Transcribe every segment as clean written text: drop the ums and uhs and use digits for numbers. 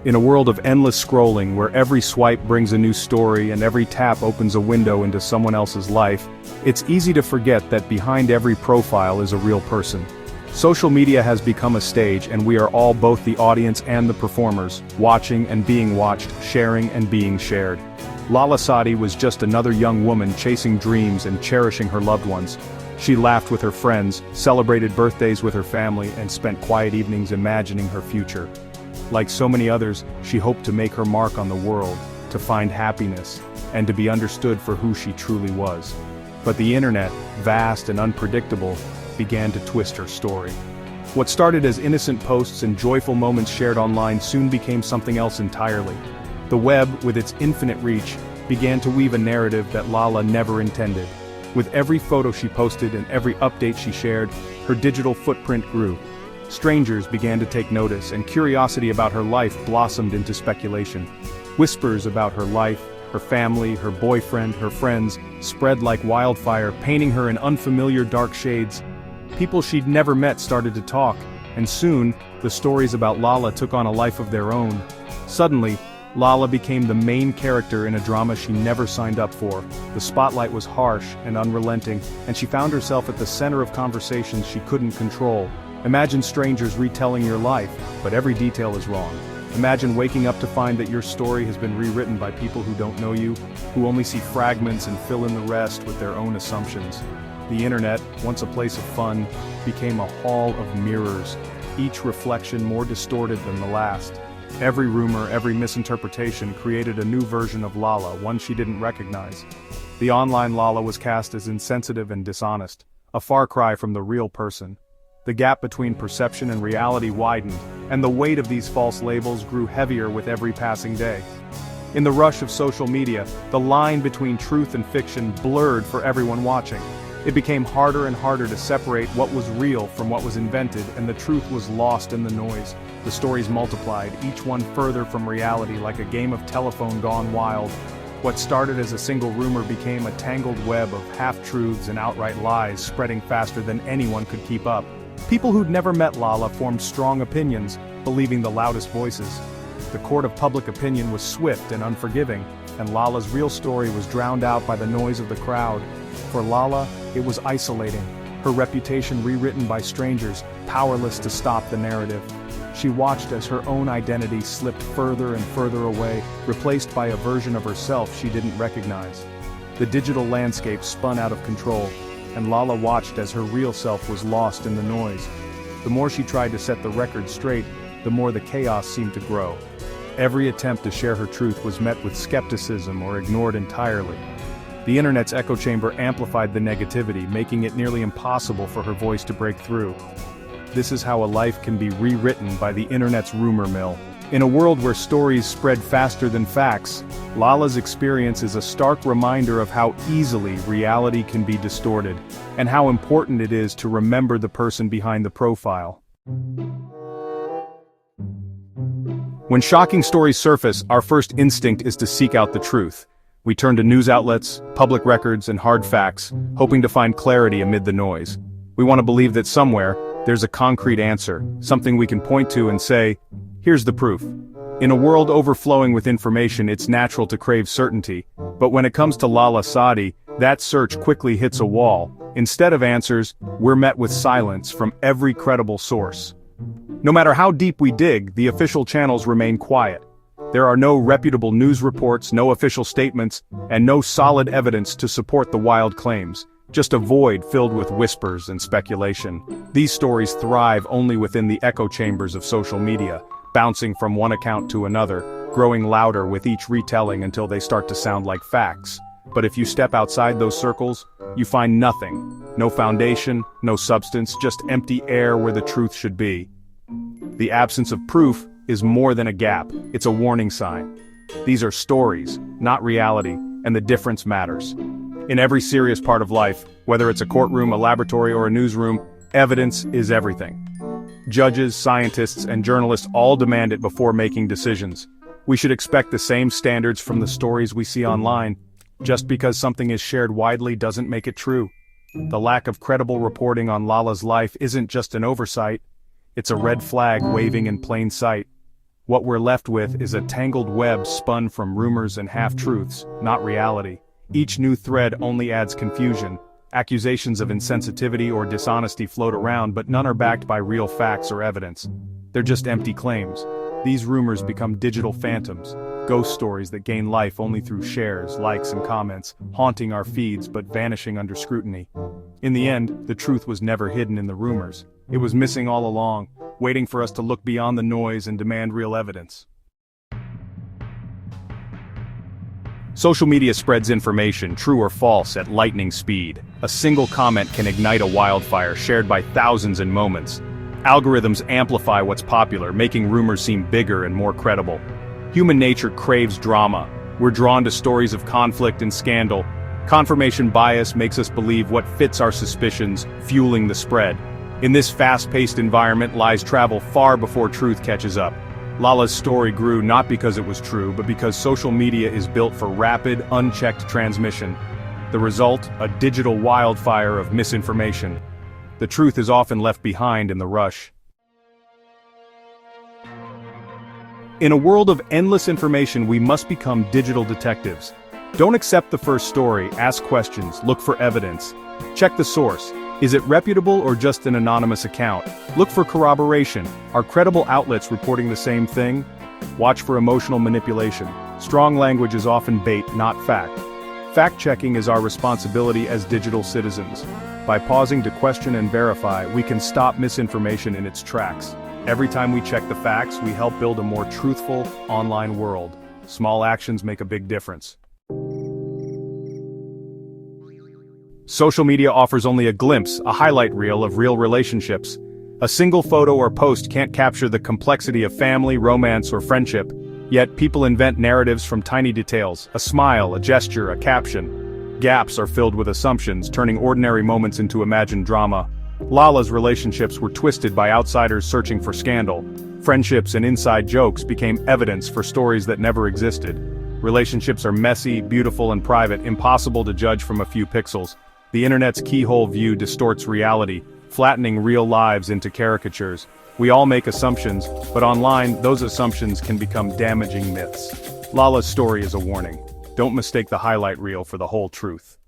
In a world of endless scrolling where every swipe brings a new story and every tap opens a window into someone else's life, it's easy to forget that behind every profile is a real person. Social media has become a stage, and we are all both the audience and the performers, watching and being watched, sharing and being shared. Lala Sadi was just another young woman chasing dreams and cherishing her loved ones. She laughed with her friends, celebrated birthdays with her family, and spent quiet evenings imagining her future. Like so many others, she hoped to make her mark on the world, to find happiness, and to be understood for who she truly was. But the internet, vast and unpredictable, began to twist her story. What started as innocent posts and joyful moments shared online soon became something else entirely. The web, with its infinite reach, began to weave a narrative that Lala never intended. With every photo she posted and every update she shared, her digital footprint grew. Strangers began to take notice, and curiosity about her life blossomed into speculation. Whispers about her life, her family, her boyfriend, her friends, spread like wildfire, painting her in unfamiliar dark shades. People she'd never met started to talk, and soon, the stories about Lala took on a life of their own. Suddenly, Lala became the main character in a drama she never signed up for. The spotlight was harsh and unrelenting, and she found herself at the center of conversations she couldn't control. Imagine strangers retelling your life, but every detail is wrong. Imagine waking up to find that your story has been rewritten by people who don't know you, who only see fragments and fill in the rest with their own assumptions. The internet, once a place of fun, became a hall of mirrors, each reflection more distorted than the last. Every rumor, every misinterpretation created a new version of Lala, one she didn't recognize. The online Lala was cast as insensitive and dishonest, a far cry from the real person. The gap between perception and reality widened, and the weight of these false labels grew heavier with every passing day. In the rush of social media, the line between truth and fiction blurred for everyone watching. It became harder and harder to separate what was real from what was invented, and the truth was lost in the noise. The stories multiplied, each one further from reality, like a game of telephone gone wild. What started as a single rumor became a tangled web of half-truths and outright lies, spreading faster than anyone could keep up. People who'd never met Lala formed strong opinions, believing the loudest voices. The court of public opinion was swift and unforgiving, and Lala's real story was drowned out by the noise of the crowd. For Lala, it was isolating, her reputation rewritten by strangers, powerless to stop the narrative. She watched as her own identity slipped further and further away, replaced by a version of herself she didn't recognize. The digital landscape spun out of control, and Lala watched as her real self was lost in the noise. The more she tried to set the record straight, the more the chaos seemed to grow. Every attempt to share her truth was met with skepticism or ignored entirely. The internet's echo chamber amplified the negativity, making it nearly impossible for her voice to break through. This is how a life can be rewritten by the internet's rumor mill. In a world where stories spread faster than facts, Lala's experience is a stark reminder of how easily reality can be distorted, and how important it is to remember the person behind the profile. When shocking stories surface, our first instinct is to seek out the truth. We turn to news outlets, public records, and hard facts, hoping to find clarity amid the noise. We want to believe that somewhere, there's a concrete answer, something we can point to and say, here's the proof. In a world overflowing with information, it's natural to crave certainty, but when it comes to Lala Sadi, that search quickly hits a wall. Instead of answers, we're met with silence from every credible source. No matter how deep we dig, the official channels remain quiet. There are no reputable news reports, no official statements, and no solid evidence to support the wild claims. Just a void filled with whispers and speculation. These stories thrive only within the echo chambers of social media, bouncing from one account to another, growing louder with each retelling until they start to sound like facts. But if you step outside those circles, you find nothing. No foundation, no substance, just empty air where the truth should be. The absence of proof is more than a gap, it's a warning sign. These are stories, not reality, and the difference matters. In every serious part of life, whether it's a courtroom, a laboratory, or a newsroom, evidence is everything. Judges, scientists, and journalists all demand it before making decisions. We should expect the same standards from the stories we see online. Just because something is shared widely doesn't make it true. The lack of credible reporting on Lala's life isn't just an oversight, it's a red flag waving in plain sight. What we're left with is a tangled web spun from rumors and half-truths, not reality. Each new thread only adds confusion. Accusations of insensitivity or dishonesty float around, but none are backed by real facts or evidence. They're just empty claims. These rumors become digital phantoms, ghost stories that gain life only through shares, likes and comments, haunting our feeds but vanishing under scrutiny. In the end, the truth was never hidden in the rumors. It was missing all along, waiting for us to look beyond the noise and demand real evidence. Social media spreads information, true or false, at lightning speed. A single comment can ignite a wildfire shared by thousands in moments. Algorithms amplify what's popular, making rumors seem bigger and more credible. Human nature craves drama. We're drawn to stories of conflict and scandal. Confirmation bias makes us believe what fits our suspicions, fueling the spread. In this fast-paced environment, lies travel far before truth catches up. Lala's story grew not because it was true, but because social media is built for rapid, unchecked transmission. The result, a digital wildfire of misinformation. The truth is often left behind in the rush. In a world of endless information, we must become digital detectives. Don't accept the first story, ask questions, look for evidence. Check the source. Is it reputable or just an anonymous account? Look for corroboration. Are credible outlets reporting the same thing? Watch for emotional manipulation. Strong language is often bait, not fact. Fact-checking is our responsibility as digital citizens. By pausing to question and verify, we can stop misinformation in its tracks. Every time we check the facts, we help build a more truthful, online world. Small actions make a big difference. Social media offers only a glimpse, a highlight reel of real relationships. A single photo or post can't capture the complexity of family, romance, or friendship. Yet people invent narratives from tiny details, a smile, a gesture, a caption. Gaps are filled with assumptions, turning ordinary moments into imagined drama. Lala's relationships were twisted by outsiders searching for scandal. Friendships and inside jokes became evidence for stories that never existed. Relationships are messy, beautiful, and private, impossible to judge from a few pixels. The internet's keyhole view distorts reality, flattening real lives into caricatures. We all make assumptions, but online, those assumptions can become damaging myths. Lala's story is a warning. Don't mistake the highlight reel for the whole truth.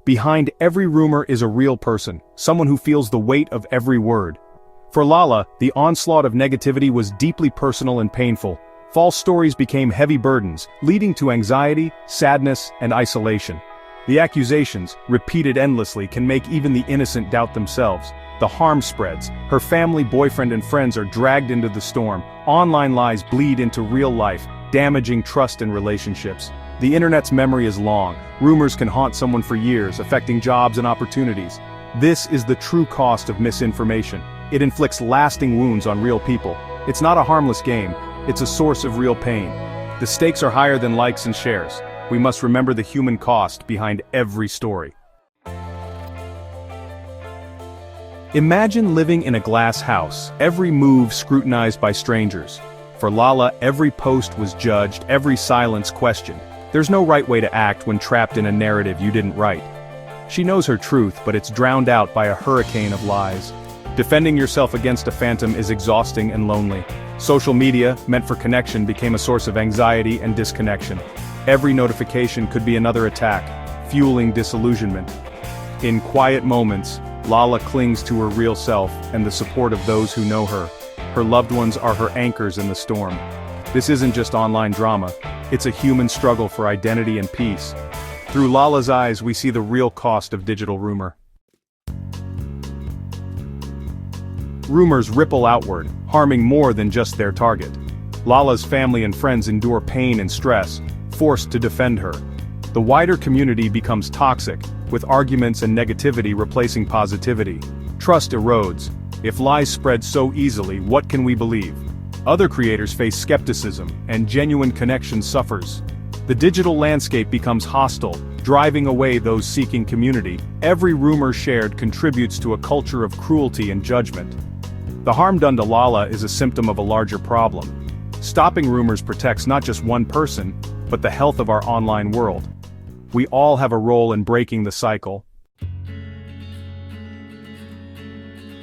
Behind every rumor is a real person, someone who feels the weight of every word. For Lala, the onslaught of negativity was deeply personal and painful. False stories became heavy burdens, leading to anxiety, sadness, and isolation. The accusations, repeated endlessly, can make even the innocent doubt themselves. The harm spreads. Her family, boyfriend, and friends are dragged into the storm. Online lies bleed into real life, damaging trust and relationships. The internet's memory is long. Rumors can haunt someone for years, affecting jobs and opportunities. This is the true cost of misinformation. It inflicts lasting wounds on real people. It's not a harmless game. It's a source of real pain. The stakes are higher than likes and shares. We must remember the human cost behind every story. Imagine living in a glass house, every move scrutinized by strangers. For Lala, every post was judged, every silence questioned. There's no right way to act when trapped in a narrative you didn't write. She knows her truth, but it's drowned out by a hurricane of lies. Defending yourself against a phantom is exhausting and lonely. Social media, meant for connection, became a source of anxiety and disconnection. Every notification could be another attack, fueling disillusionment. In quiet moments, Lala clings to her real self and the support of those who know her. Her loved ones are her anchors in the storm. This isn't just online drama, it's a human struggle for identity and peace. Through Lala's eyes, we see the real cost of digital rumor. Rumors ripple outward, harming more than just their target. Lala's family and friends endure pain and stress, forced to defend her. The wider community becomes toxic, with arguments and negativity replacing positivity. Trust erodes. If lies spread so easily, what can we believe? Other creators face skepticism, and genuine connection suffers. The digital landscape becomes hostile, driving away those seeking community. Every rumor shared contributes to a culture of cruelty and judgment. The harm done to Lala is a symptom of a larger problem. Stopping rumors protects not just one person, but the health of our online world. We all have a role in breaking the cycle.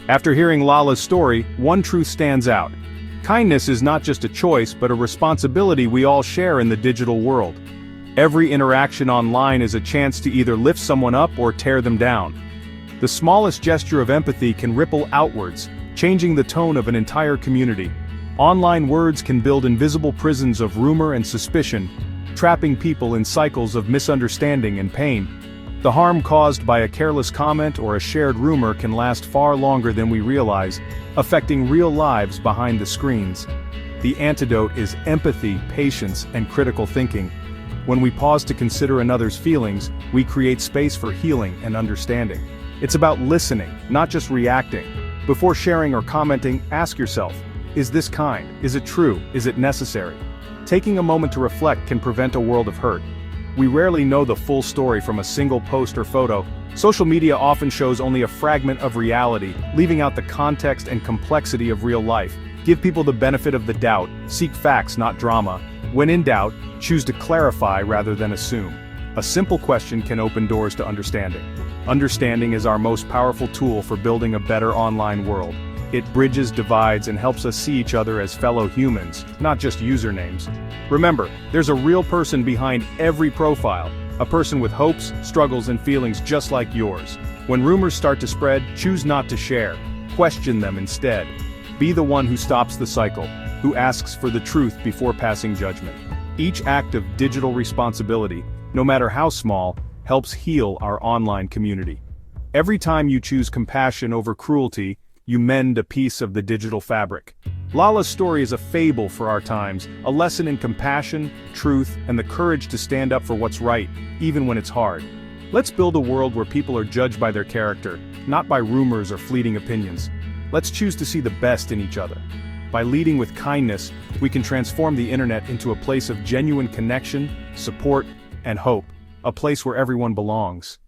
After hearing Lala's story, one truth stands out. Kindness is not just a choice but a responsibility we all share in the digital world. Every interaction online is a chance to either lift someone up or tear them down. The smallest gesture of empathy can ripple outwards, changing the tone of an entire community. Online words can build invisible prisons of rumor and suspicion, trapping people in cycles of misunderstanding and pain. The harm caused by a careless comment or a shared rumor can last far longer than we realize, affecting real lives behind the screens. The antidote is empathy, patience, and critical thinking. When we pause to consider another's feelings, we create space for healing and understanding. It's about listening, not just reacting. Before sharing or commenting, ask yourself, is this kind? Is it true? Is it necessary? Taking a moment to reflect can prevent a world of hurt. We rarely know the full story from a single post or photo. Social media often shows only a fragment of reality, leaving out the context and complexity of real life. Give people the benefit of the doubt, seek facts not drama. When in doubt, choose to clarify rather than assume. A simple question can open doors to understanding. Understanding is our most powerful tool for building a better online world. It bridges divides and helps us see each other as fellow humans, not just usernames. Remember, there's a real person behind every profile, a person with hopes, struggles, and feelings just like yours. When rumors start to spread, choose not to share. Question them instead. Be the one who stops the cycle, who asks for the truth before passing judgment. Each act of digital responsibility, no matter how small, helps heal our online community. Every time you choose compassion over cruelty, you mend a piece of the digital fabric. Lala's story is a fable for our times, a lesson in compassion, truth, and the courage to stand up for what's right, even when it's hard. Let's build a world where people are judged by their character, not by rumors or fleeting opinions. Let's choose to see the best in each other. By leading with kindness, we can transform the internet into a place of genuine connection, support, and hope, a place where everyone belongs.